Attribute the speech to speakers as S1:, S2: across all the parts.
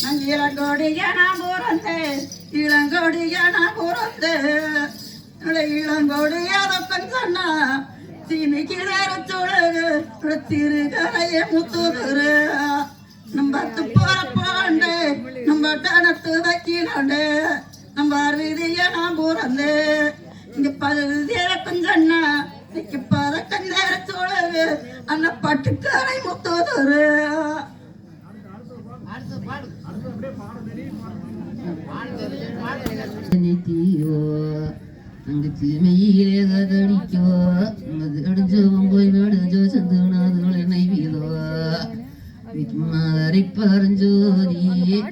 S1: இளங்கோடிய நான் பிறந்தே இளங்கோடிய நான் பிறந்தே இளங்கோடியாதொக்கன் சொன்னா சீனிக்கிறோழகு திருகரைய முத்துரு நம்ம போறப்பாண்டே நம்ம கணத்து வைக்கிறாண்டே நம்ம அருவிதிய நான் பிறந்தே இங்க பருதியக்கும் சொன்னா இன்னைக்கு பதக்கஞ்சோழகு அந்த பட்டுக்கரை முத்துரு
S2: அங்கு தீமையிலே கதடிக்கோ அடிஞ்சோம் போய் நடுஞ்சோ சந்துனாதுகள் என்னை வீதோ விம்மாதரை பரஞ்சோதி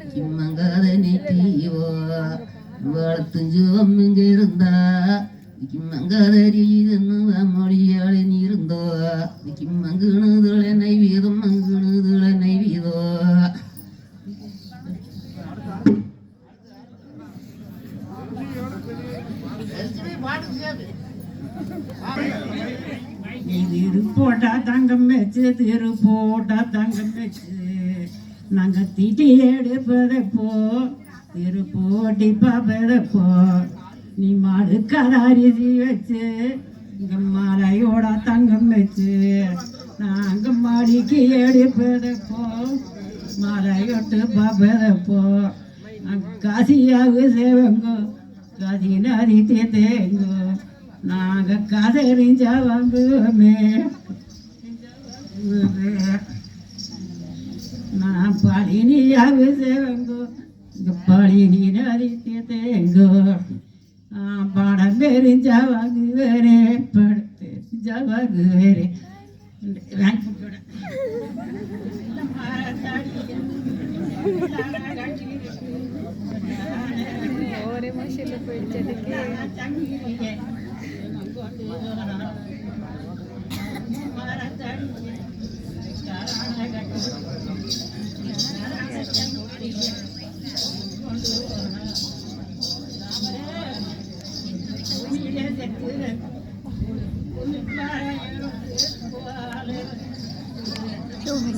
S2: கிம்மங்காத நீட்டியோ வளர்த்துஞ்சோ அம்மிங்க இருந்தா கிம்மங்காதரி மொழியாளே நீ இருந்தோ கிம்மங்குணுதுகள் என்னை வீதம் மங்குணுதுகள் என்னை வீதோ
S1: போட்டா தங்கம் வச்சு திரு போட்டா தங்கம் வச்சு நாங்க தீட்டி எடுப்பதப்போ திரு போட்டி பார்ப்பதப்போ நீ மாடு கதாரிசி வச்சு இங்க மாலையோட தங்கம் வச்சு நாங்க மாடிக்கு எடுப்பதப்போ மாலையோட்டு பார்ப்பதப்போ காசியாக சேவங்கோ காசி நதி தேங்கோ நாங்க கதறிஞ்சா வாங்குவோமே நான் பழினியாக சேவங்கோ இங்க பழினி நதி தேங்கோ படம் பெரிஞ்சா வாங்குவேரே படுத்தெரிஞ்சா வாங்குவேரே
S3: ஒரே மாஷில போயிடுச்சு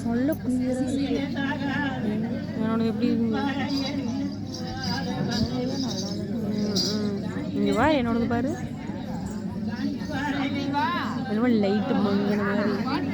S3: சொல்ல என்னோட எப்படி இங்க வா என்னோடது பாரு என்னமோ லைட்டு மங்கின மாதிரி